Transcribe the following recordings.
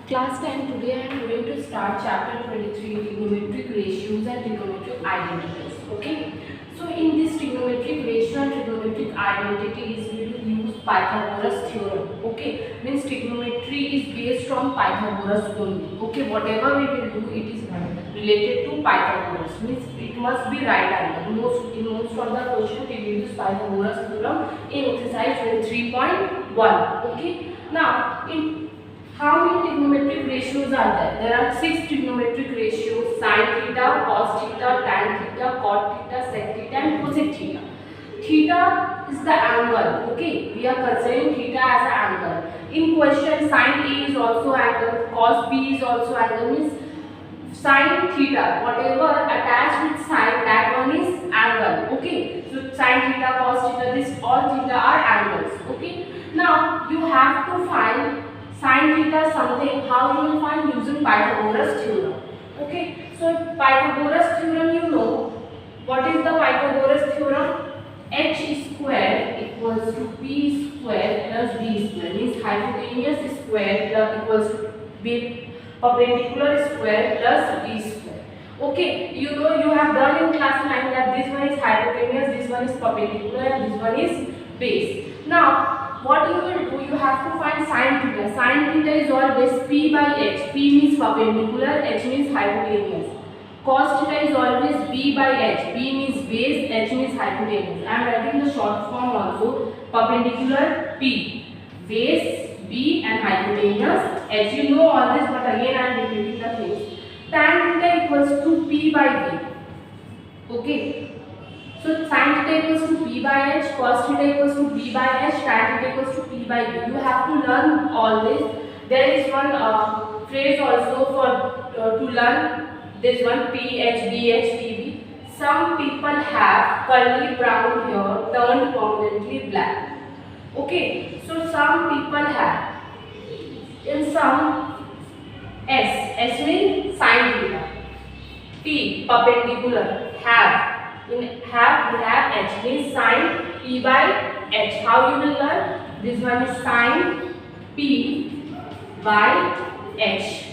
Class 10, today I am going to start chapter 23, trigonometric ratios and trigonometric identities. Okay. So in this trigonometric ratio and trigonometric identities, we will use Pythagoras theorem. Okay. Means trigonometry is based on Pythagoras only. Okay. Whatever we will do, it is related to Pythagoras. Means it must be right angle. In most of the question, we will use Pythagoras theorem in exercise 23.1. Okay. Now in how many trigonometric ratios are there? There are 6 trigonometric ratios: sin theta, cos theta, tan theta, cot theta, sec theta, and cosec theta. Theta is the angle. Okay, we are considering theta as an angle. In question, sin A is also angle, cos B is also angle. Means sin theta, whatever attached with sin, that one is angle. Okay, so sin theta, cos theta, this all theta are angles. Okay, now you have to find sin theta something. How you will find? Using Pythagoras theorem. Okay, so Pythagoras theorem, you know what is the Pythagoras theorem? H square equals to p square plus b square. Means hypotenuse square plus equals to b perpendicular square plus b square. Okay, you know you have done in class 9 that this one is hypotenuse, this one is perpendicular, and this one is base. Now what you will do, you have to find sin theta. Sin theta is always p by h. P means perpendicular, h means hypotenuse. Cos theta is always b by h. B means base, h means hypotenuse. I am writing the short form also. Perpendicular p, base b, and hypotenuse h. You know all this, but again I am repeating the things. Tan theta equals to p by b. Okay. So sin theta equals to p by h, cos theta equals to p by h, tan theta equals to p by b. You have to learn all this. There is one phrase also for to learn this one: p h, b h, p b. Some people have curly brown hair turned permanently black. Okay, so some people have. In some, S means sin theta. P perpendicular, have. In have we have h means sin p by h. How you will learn? This one is sin p by h.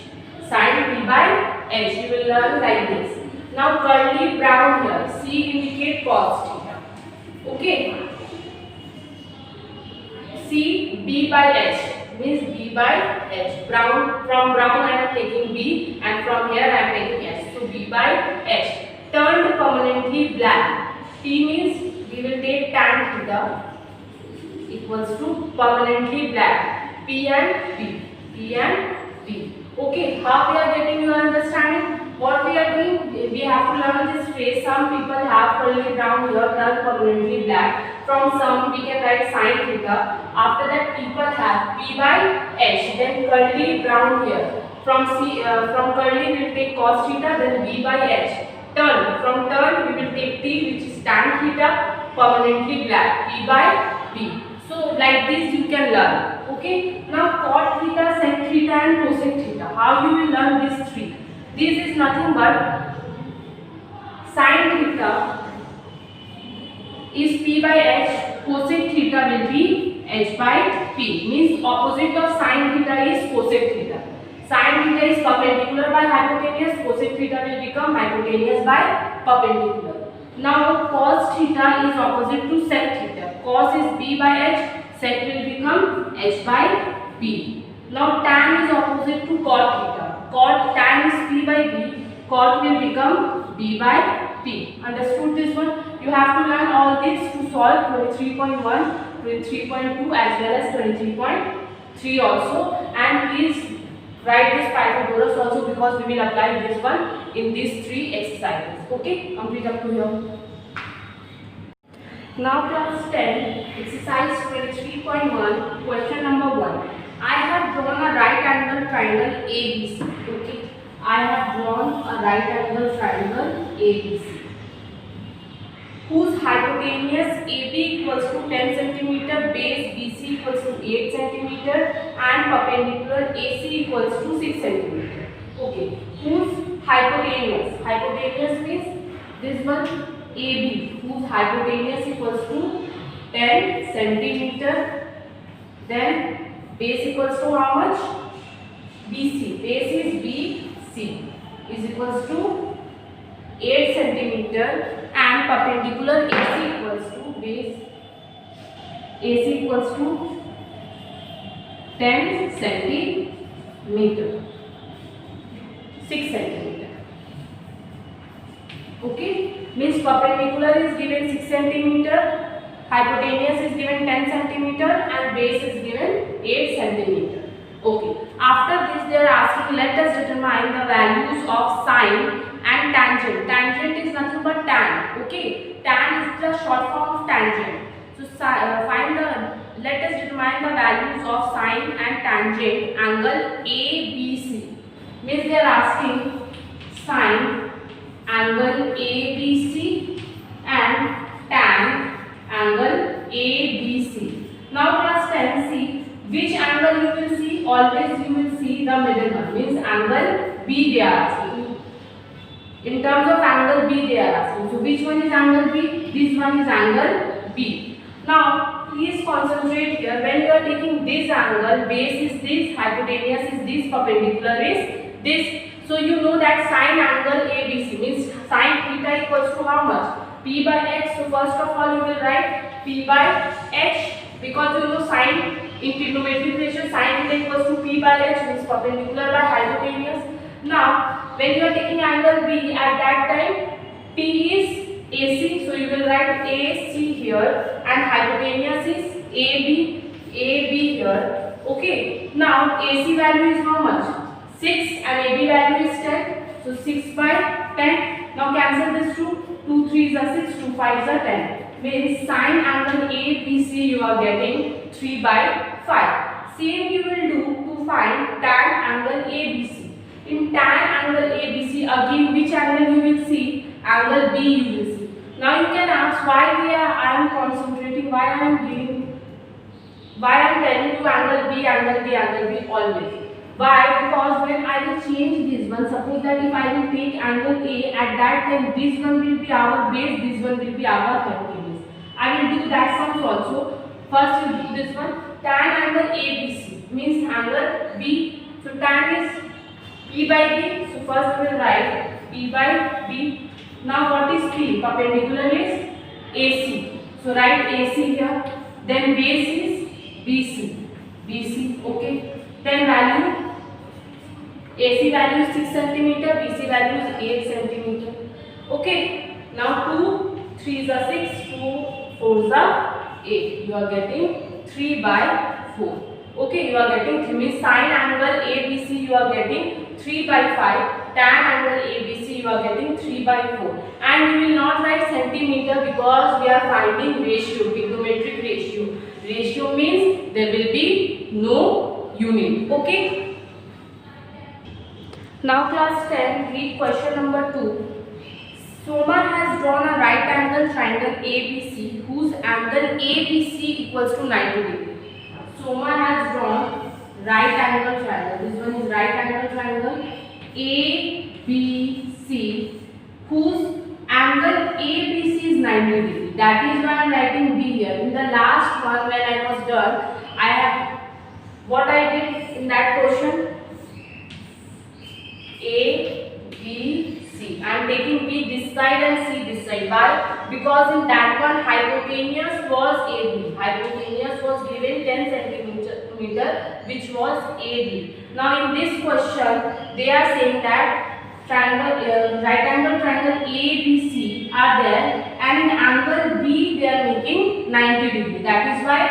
Sin p by h. You will learn like this. Now curly brown hair. C indicate cos theta. Okay. C b by h means b by h. Brown, from brown I am taking b, and from here I am taking h. So b by h. Turned permanently black. T means we will take tan theta equals to permanently black. P and P. P and P. Okay, how we are getting your understanding? What we are doing? We have to learn this phrase. Some people have curly brown hair turned permanently black. From some we can write sin theta. After that people have P by H. Then curly brown hair. From curly we will take cos theta. Then B by H. Turn. From turn we will take T, which is tan theta, permanently black, P by P. So like this you can learn. Okay. Now cot theta, sec theta, and cosec theta. How you will learn these three? This is nothing but sin theta is P by H, cosec theta will be H by P. Means opposite of sin theta is cosec theta. Sin theta is perpendicular by hypotenuse, cosec theta will become hypotenuse by perpendicular. Now cos theta is opposite to sec theta. Cos is b by h, sec will become h by p. Now tan is opposite to cot theta. Tan is p by b, cot will become b by p. Understood this one? You have to learn all this to solve 23.1, 23.2 as well as 23.3 also. And please write this Pythagoras also, because we will apply this one in these three exercises. Okay, complete up to here. Now class 10, exercise 23.1, question number 1. I have drawn a right angle triangle ABC. Okay, I have drawn a right angle triangle ABC, whose hypotenuse AB equals to 10 cm, base BC equals to 8 cm, and perpendicular AC equals to 6 cm. Okay, whose hypotenuse means this one AB, whose hypotenuse equals to 10 cm, then base equals to how much? BC, base is BC is equals to 8 centimeter and perpendicular AC equals to base AC equals to 10 centimeter, 6 centimeter. Okay, means perpendicular is given 6 centimeter, hypotenuse is given 10 centimeter and base is given 8 centimeter. Okay, after this they are asking, let us determine the values of sine and tangent. Tangent is nothing but tan. Okay, tan is the short form of tangent. So let us determine the values of sine and tangent angle ABC. Means they are asking sine angle ABC and tan angle ABC. Now class 10, see which angle you will see. Always you will see the middle one, means angle B they are asking. In terms of angle B they are asking. So which one is angle B? This one is angle B. Now please concentrate here. When you are taking this angle, base is this, hypotenuse is this, perpendicular is this. So you know that sine angle ABC means sine theta equals to how much? P by h. So first of all you will write P by h, because you know sine in trigonometric ratio sine theta equals to P by h, means perpendicular by hypotenuse. Now when you are taking angle B, at that time P is AC, so you will write AC here and hypotenuse is AB here. Okay, now AC value is how much? 6 and AB value is 10, so 6 by 10. Now cancel this 2, 2 3s are 6, 2 5s are 10. Means sine angle ABC you are getting 3 by 5. Same you will do to find tan angle ABC. In tan angle ABC, again which angle you will see? Angle B you will see. Now you can ask why I am concentrating, why I am telling you angle B, angle B, angle B always. Why? Because when I will change this one, suppose that if I will take angle A, at that time this one will be our base, this one will be our hypotenuse. I will do that sums also. First you do this one, tan angle ABC means angle B. So tan is P by B. So first we will write P by B. Now what is P? Perpendicular is AC. So write AC here. Then base is BC. Okay. Then value AC value is 6 cm, BC value is 8 cm. Okay. Now 2 3s are 6, 2 4s are 8. You are getting 3 by 4. Okay, you are getting 3, means sine angle ABC you are getting 3 by 5, tan angle ABC you are getting 3 by 4. And you will not write centimeter because we are finding ratio, trigonometric ratio. Ratio means there will be no unit. Okay. Now class 10, read question number 2. Soma has drawn a right angle triangle ABC whose angle ABC equals to 90 degree. Soma has drawn right angle triangle. This one is right angle triangle ABC whose angle ABC is 90 degree. That is why I am writing B here. In the last one when I was done, I have what I did in that question, A, B, C. I am taking B this side and C this side. Why? Because in that one hypotenuse was AB. Hypotenuse was given 10 centimeter, which was AB. Now in this question, they are saying that triangle, right angle triangle ABC are there, and in angle B they are making 90 degree. That is why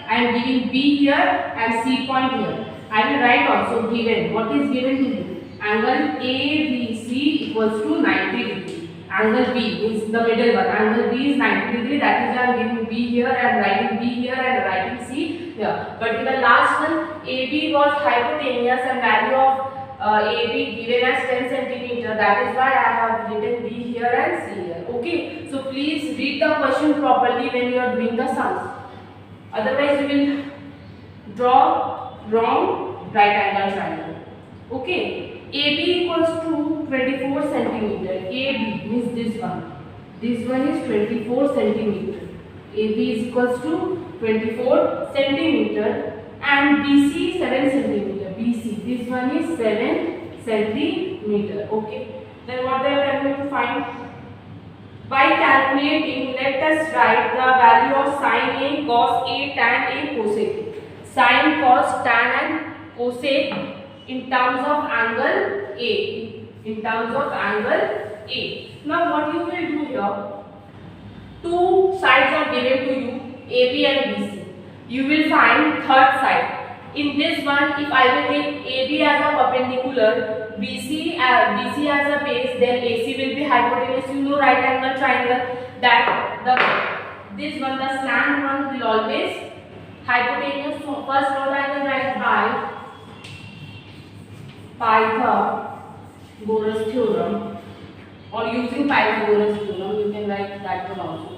I am giving B here and C point here. I will write also given. What is given to you? Angle ABC equals to 90 degree. Angle B is the middle one. Angle B is 90 degree. That is why I am giving B here and writing B here and writing C here. But in the last one, AB was hypotenuse and value of AB given as 10 centimeter. That is why I have written B here and C here. Okay. So please read the question properly when you are doing the sums. Otherwise, you will draw wrong right angle triangle. Okay. AB equals to 24 centimeter. AB means this one. This one is 24 centimeter. AB is equals to 24 centimeter and BC 7 centimeter. BC. This one is 7 centimeter. Okay. Then what they are telling you to find? By calculating, let us write the value of sin A, cos A, tan A, cosec A. Sin, cos, tan and cosec in terms of angle A. In terms of angle A. Now what you will do here? Two sides are given to you, AB and BC. You will find third side. In this one, if I will take AB as a perpendicular, BC as a base, then AC will be hypotenuse. You know right angle triangle that this one, the slant one, will always hypotenuse. So first what I will write by Pythagoras theorem, or using Pythagoras theorem, you can write that one also.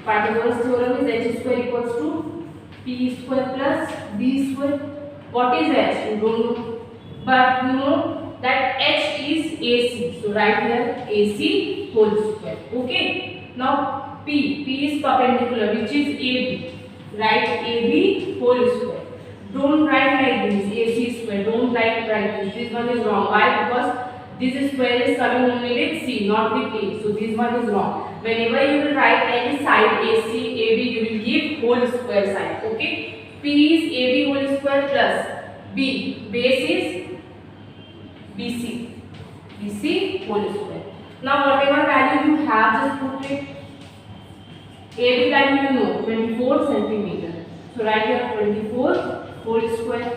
Pythagoras theorem is h square equals to p square plus b square. What is h? You don't know, but you know that h is AC. So write here AC whole square. Okay. Now p is perpendicular, which is AB. Write AB whole square. Don't write like this AC square. Don't write this. This one is wrong. Why? Because this square is coming only with C, not with A. So this one is wrong. Whenever you will write any side AC, AB, you will give whole square side. Okay. P is AB whole square plus B. Base is BC. BC whole square. Now whatever value you have, just put it. AB value you know, 24 centimeter. So write here 24 whole square.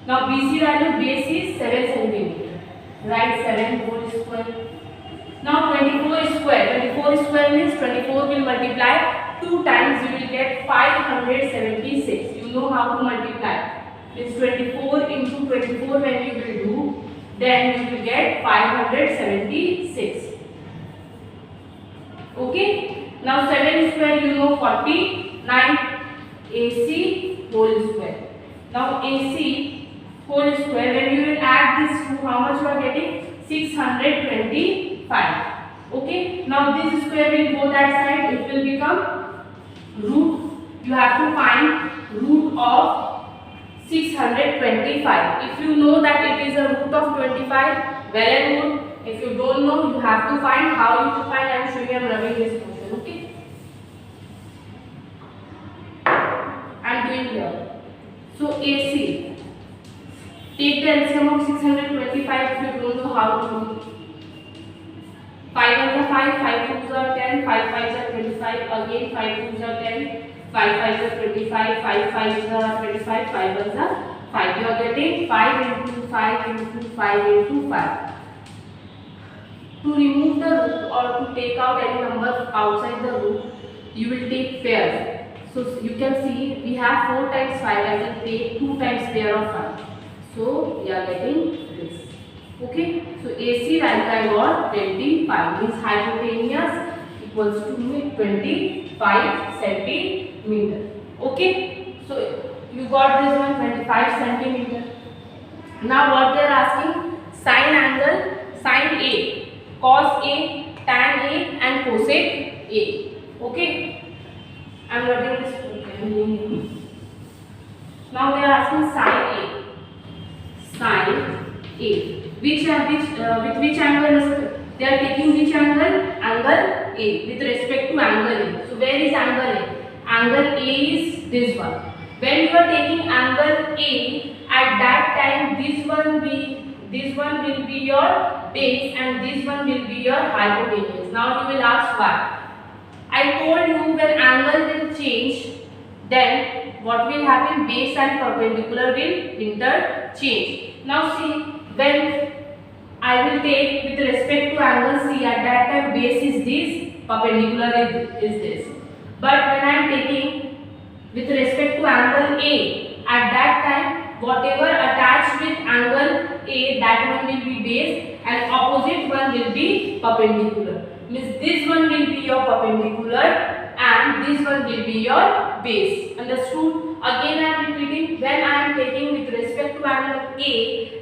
Now BC value, base is 7 centimeter. Write 7 whole square. Now 24 square. 24 square means 24 will multiply 2 times. You will get 576. You know how to multiply. It's 24 into 24 when you will do. Then you will get 576. Okay. Now 7 square you know 49. AC whole square. Now AC whole square, when you will add this to, how much you are getting? 625. Okay. Now this square will go that side. It will become root. You have to find root of 625. If you know that it is a root of 25, well and good. If you don't know, you have to find. How you to find? I am showing you. I am rubbing this question. Okay. I am doing here. So AC. Take the LCM of 625 if you don't know how to do. 5 1s are 5, 5 2s are 10, 5 5s are 25, again 5 2s are 10, 5 5s are 25, 5 5s are 25, 5 1s are 5. You are getting 5 into 5 into 5 into 5. To remove the root or to take out any number outside the root, you will take pair. So you can see we have 4 times 5, I will take 2 times pair of 5. So we are getting this. Okay. So AC value I got 25, means hypotenuse equals to 25 centimeter. Okay. So you got this one 25 centimeter. Now what they are asking? Sin angle, sin A, cos A, tan A and cosec A. Okay. I am writing this. Now they are asking sin A. Sin A. With which angle they are taking which angle? Angle A. With respect to angle A. So where is angle A? Angle A is this one. When you are taking angle A, at that time this one will be your base and this one will be your hypotenuse. Now you will ask why. I told you when angle will change, then what will happen? Base and perpendicular will interchange. Now see, when I will take with respect to angle C, at that time base is this, perpendicular is this. But when I am taking with respect to angle A, at that time whatever attached with angle A, that one will be base and opposite one will be perpendicular. Means this one will be your perpendicular and this one will be your base. Understood? Again I am repeating, when I am taking with respect to angle A,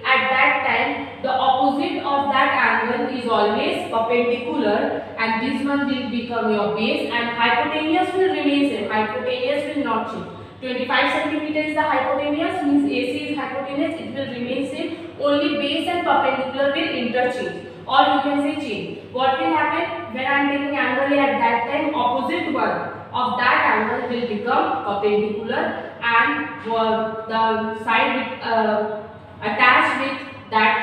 at that time the opposite of that angle is always perpendicular and this one will become your base and hypotenuse will remain same. Hypotenuse will not change. 25 centimeter is the hypotenuse, means AC is hypotenuse, it will remain same. Only base and perpendicular will interchange, or you can say change. What will happen when I am taking angle A at that time? Opposite one of that angle will become perpendicular, and the side attached with that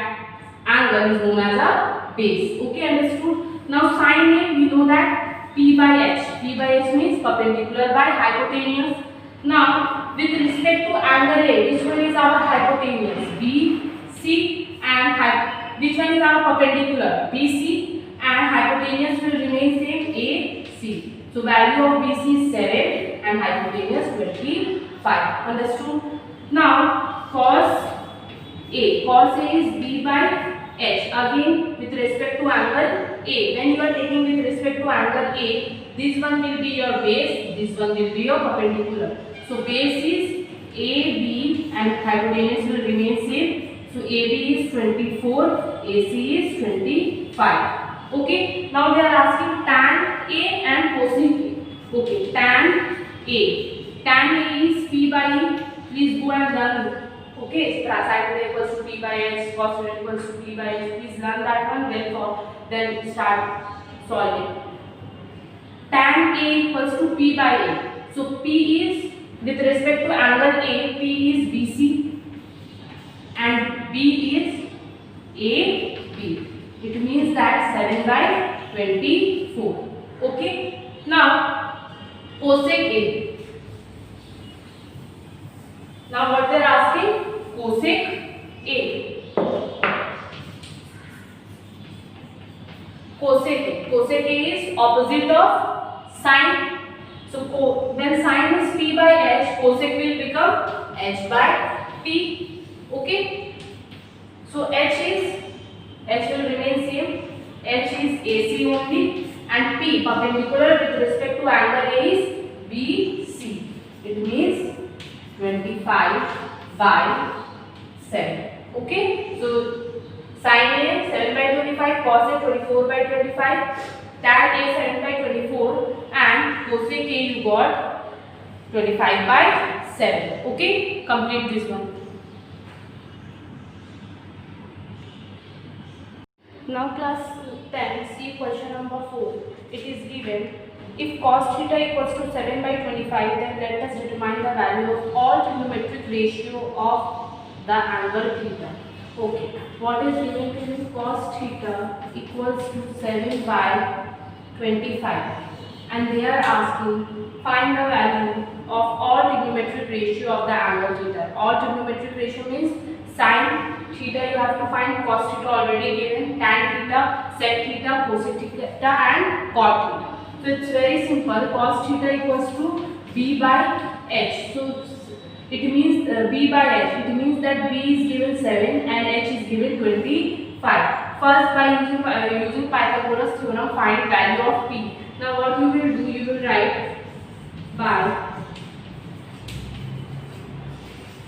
angle is known as a base. Okay, understood? Now sin A, we know that P by H. P by H means perpendicular by hypotenuse. Now with respect to angle A, which one is our hypotenuse? B, C, and which one is our perpendicular? B, C, and hypotenuse will remain same, A, C. So value of BC is 7 and hypotenuse 25. Understood? Now cos A. Cos A is B by H. Again with respect to angle A. When you are taking with respect to angle A, this one will be your base, this one will be your perpendicular. So base is AB and hypotenuse will remain same. So AB is 24, AC is 25. Okay. Now they are asking tan A and cosec A. Okay. Tan A. Tan A is P by E. Please go and learn. Okay, sin equals to P by H, cos equals to P by H. Please learn that one, then start solving. Tan A equals to P by A. So P is, with respect to angle A, P is BC and B is AB. It means that 7 by 24. Okay. Now cosec A. Now what they are asking? Cosec A. Cosec A. Cosec A is opposite of sine. So when sine is P by H, cosec will become H by P. Okay. So H will remain same. H is AC only, and P perpendicular with respect to angle A is BC. It means 25 by 7. Okay. So sin A 7 by 25, cos A 24 by 25, tan A 7 by 24, and cosec A you got 25 by 7. Okay. Complete this one. Now class 10, see question number 4. It is given, if cos theta equals to 7 by 25, then let us determine the value of all trigonometric ratio of the angle theta. Okay, what is given to you? Cos theta equals to 7 by 25, and they are asking find the value of all trigonometric ratio of the angle theta. All trigonometric ratio means sin theta you have to find, cos theta already given, tan theta, sec theta, cosec theta, and cot theta. So it's very simple. Cos theta equals to B by H. So it means B by H. It means that B is given 7 and H is given 25. First, by using Pythagoras theorem, find value of P. Now what you will do? You will write by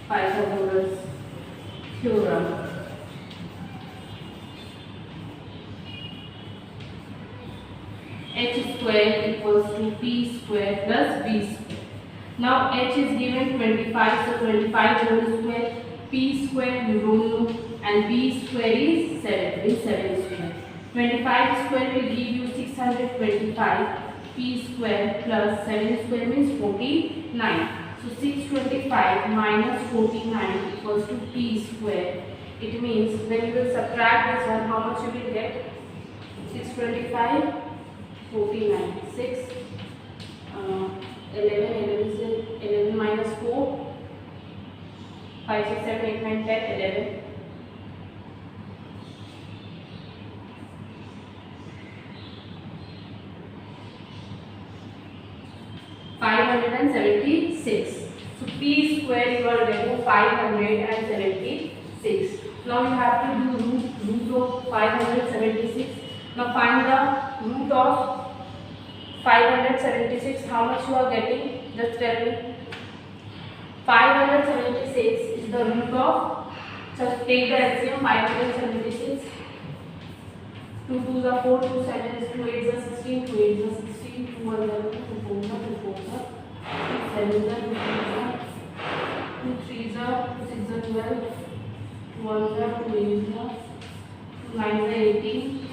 Pythagoras theorem. H square equals to P square plus B square. Now H is given 25, so 25 whole square, P square you don't know, and B square is 7 square. 25 square will give you 625, P square plus 7 square means 49. So 625 minus 49 equals to P square. It means when you will subtract this one, how much you will get? 625, 49, 6, 11 minus 4, 5, 6, 7, 8, 9, 10, 11. 576. So P square you are getting 576. Now you have to do root of 576. Now find the root of 576. How much you are getting? Just tell me. 576 is the root of. Just take the LCM. 576. 2 2s are 4, 2 7 is 2 8s are 16, 2 8s are 16, 2 1s are 2, 2 4s are 2 4s are 2 7s are 2 4s are 2 3s are 2 6s are 12, 2 1s are 2 8s are 2 9s are 18,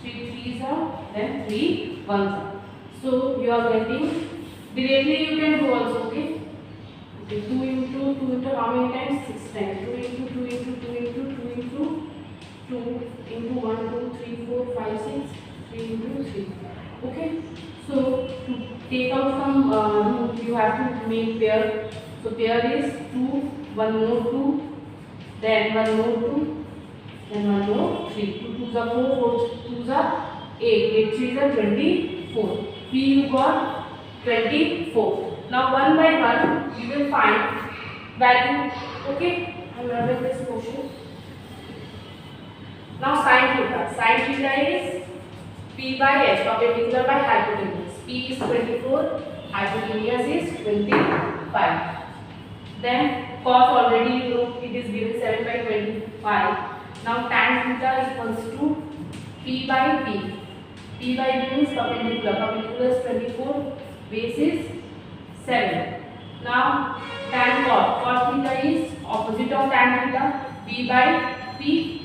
3 3s are, then 3 1s are. So you are getting, directly you can do also, okay? Okay, 2 into how many times? 6 times. 2 into 2 into 2 into 2 into 2 into 1 2 3 4 5 6 3 into 3. Okay, so to take out some root, you have to make pair. So pair is 2, 1 more 2, then 1 more 2, then 1 more 3. 2 2s are 4, 4 2s are 8, 8 3s are 24. P you got 24. Now one by one you will find value. Okay, I am running this question. Now sin theta. Sin theta is P by H, perpendicular by hypotenuse. P is 24, hypotenuse is 25. Then cos, already you know it is given 7 by 25. Now tan theta equals to P by P. P by B means perpendicular. Perpendicular is 24, base is 7. Now tan cot. Cot theta is opposite of tan theta. B by P,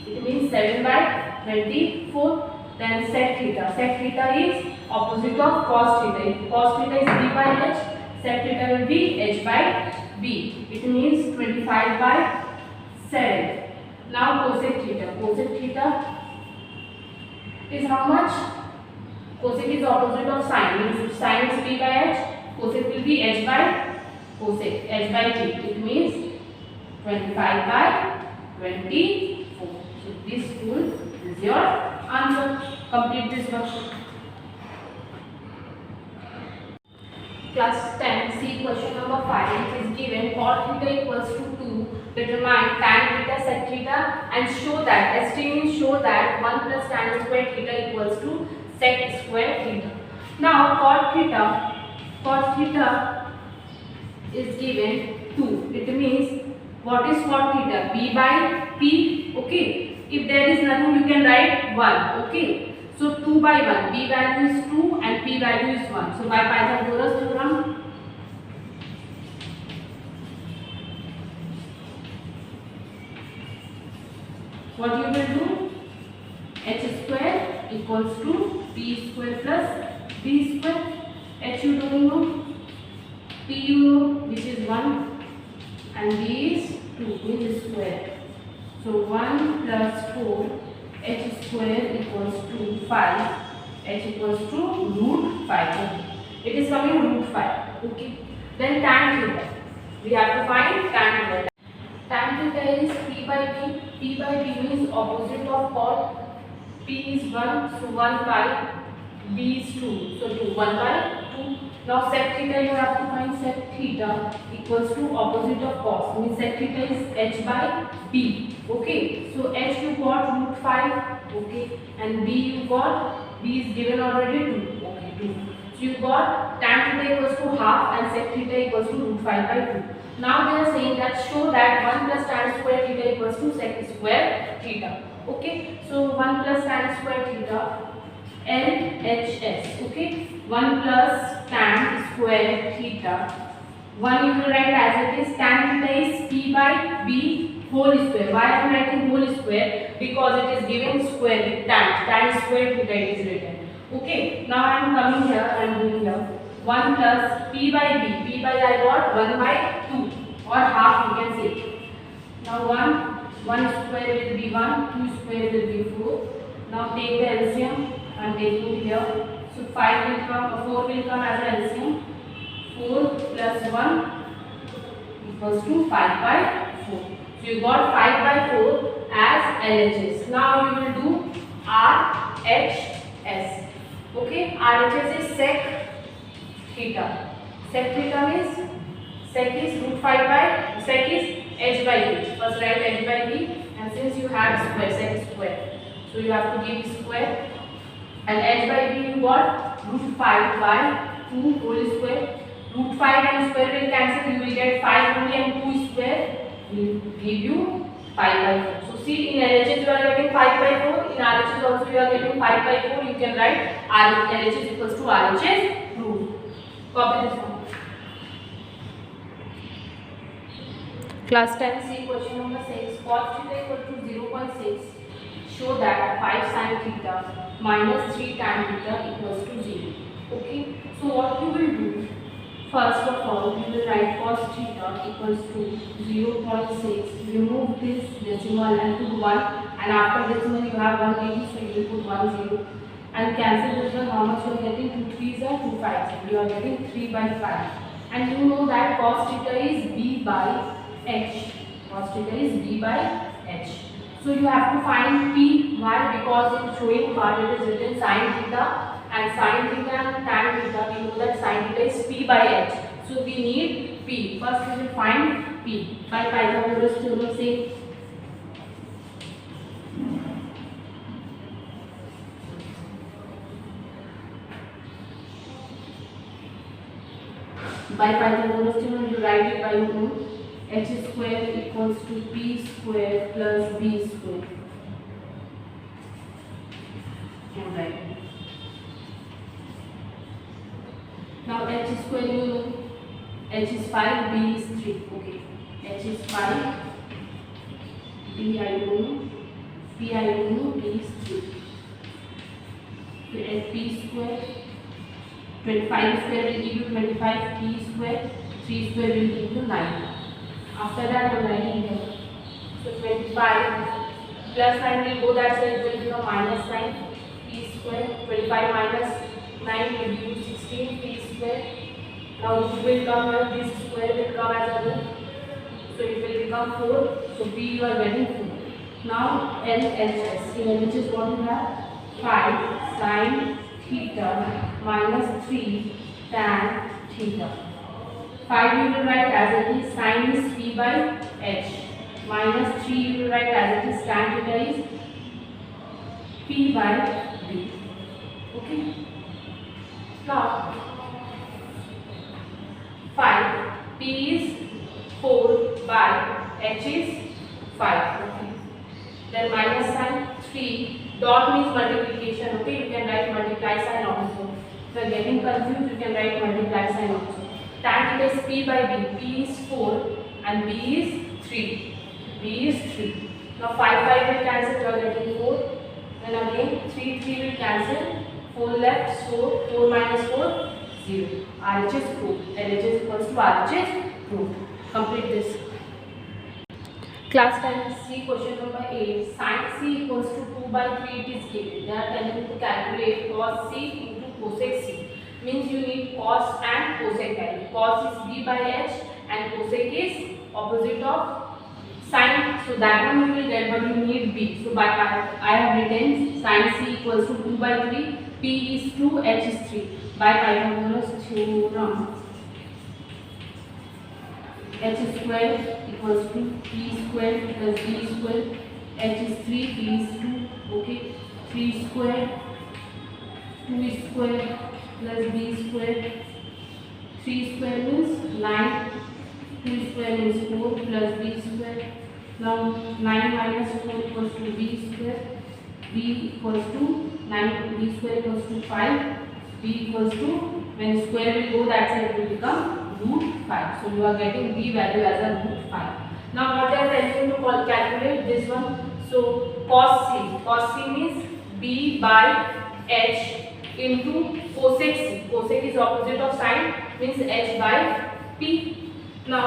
it means 7 by 24. Then sec theta. Sec theta is opposite of cos theta. If cos theta is B by H, sec theta will be H by B. It means 25 by 7. Now cosec theta. Cosec theta is how much? Cosec is opposite of sine. Means sine is B by H, cosec will be H by cosec, H by T. It means 25 by 24. So this rule is your answer. Complete this worksheet. Class 10, see question number 5. It is given cot theta equals to 2. Determine tan theta sec theta and show that, ST means show that 1 plus tan square theta equals to sec square theta. Now cot theta is given 2. It means what is cot theta? B by P. Okay. If there is nothing, you can write 1. Okay. So 2 by 1. B value is 2 and P value is 1. So by Pythagoras theorem, what you will do? H square equals to P square plus B square. H you don't know, P you know, which is 1, and B is 2, means square. So 1 plus 4, H square equals to 5. H equals to root 5. It is coming root 5. Okay. Then tan theta. We have to find tan theta. Tan theta is P by B. P by B means opposite of cot. P is 1, so 1 by B is 2. So 1 by 2. Now sec theta you have to find. Sec theta equals to opposite of cos. Means sec theta is H by B. Okay. So H you got root 5. Okay. And B you got, B is given already 2. Okay, 2. So you got tan theta equals to half and sec theta equals to root 5 by 2. Now they are saying that show that 1 plus tan square theta equals to sec square theta. Okay. So 1 plus tan square theta, LHS. Okay. 1 plus tan square theta. 1 you will write as it is. Tan theta is P by B whole square. Why I am writing whole square? Because it is given square with tan. Tan square theta it is written. Okay. Now I am coming here. I am doing here. 1 plus P by B. P by I got 1 by 2 or half you can say. Now 1 square will be 1. 2 square will be 4. Now take the LCM. I am taking here. So 5 will come, 4 will come as an LCM. 4 plus 1 equals to 5 by 4. So you got 5 by 4 as LHS. Now you will do RHS. Okay, RHS is sec theta. Sec theta means sec is root 5 by, sec is H by B. First write H by B, and since you have square, sec square, so you have to give square. And H by B you got root 5 by 2 whole square. Root 5 and square will cancel, you will get 5 only, and 2 square will give you 5 by 4. So see, in LHS you are getting 5 by 4, in RHS also you are getting 5 by 4. You can write LHS equals to RHS root. Copy this one. Class 10C question number 6. Cos theta equal to 0.6. Show that 5 sin theta minus 3 tan theta equals to 0. Okay. So what you will do? First of all, you will write cos theta equals to 0.6. Remove this decimal and put 1. And after decimal you have 180, so you will put 1 0. And cancel this one. How much you are getting? 2 3s are 2 5s. You are getting 3 by 5. And you know that cos theta is b by h. Cos theta is b by h. So you have to find p. Why? Because in showing part it is written sin theta, and sin theta and tan theta, we know that sin theta is p by h. So we need p. First we will find p by Pythagoras theorem. Say by Pythagoras theorem, you write it by your own. H square equals to p square plus b square. Alright. Now h square you know. H is 5, b is 3. Okay. H is 5, b I know, p I know, b is 3. So h p square. 25 square will give you 25, p square, 3 square will give you 9. After that I am writing here. So 25 plus 9 will go that side, it will become minus 9, p square. 25 minus 9 will give you 16, p square. Now it will come here, this square will come as a root. So it will become 4. So p you are getting 4. Now LHS, here which is what you have? 5 sin theta minus 3 tan theta. 5 you will write as it is, sin is p by h, minus 3 you will write as it is, tan theta is p by b. Okay. Now 5, p is 4 by h is 5. Okay. Then minus sign 3. Dot means multiplication. Okay, you can write multiply sign also. If you are getting confused, you can write multiply sign also. Tan theta is p by b. P is 4 and b is 3. B is 3. Now 5 will cancel. You are getting 4. Then again 3 will cancel. 4 left. So 4 minus 4 0. RHS proved. LHS equals to RHS proved. Complete this. Class 10C question number 8. Sin C equals to 2 by 3 it is given. They are telling you to calculate cos C into cosec C. Means you need cos and cosec value. Cos is b by h and cosec is opposite of sin. So that one you will get, but you need b. So by I have written sin C equals to 2 by 3. P is 2, h is 3. By Pythagoras theorem, h square equals to p square plus b square. H is 3, p is 2. Okay. 3 square, 2 square plus b square. 3 square means 9. 2 square means 4 plus b square. Now 9 minus 4 equals to b square. B equals to 9. B square equals to 5. B equals to, when square will go that side, it will become root 5. So you are getting b value as a root 5. Now what I am telling you to calculate this one. So cos C. Cos C means b by h into cosec C. Cosec is opposite of sin, means h by p. Now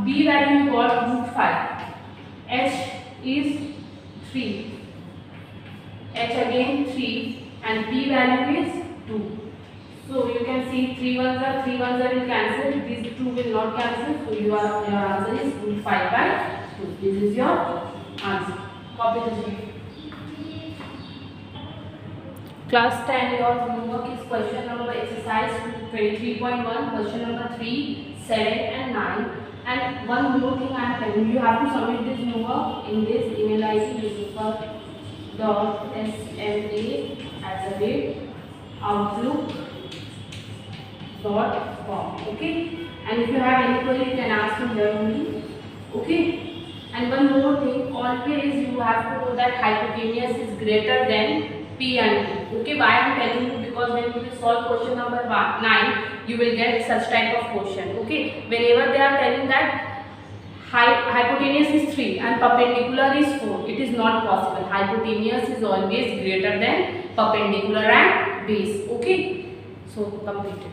b value you got root 5. H is 3. H again 3 and p value is 2. So you can see 3 ones are will cancel. These 2 will not cancel. So your answer is root 5 by 2. This is your answer. Copy this video. Class 10, your homework is question number exercise 23.1, question number 3, 7 and 9. And one more thing I am telling you, you have to submit this homework in this email ID outlook.com. Okay. And if you have any query, you can ask me here only. Okay. And one more thing, always you have to know that hypotenuse is greater than P and Q. Okay, why I am telling you? Because when you will solve question number 9, you will get such type of question. Okay, whenever they are telling that Hypotenuse is 3 and perpendicular is 4. It is not possible. Hypotenuse is always greater than perpendicular and base. Okay. So completed.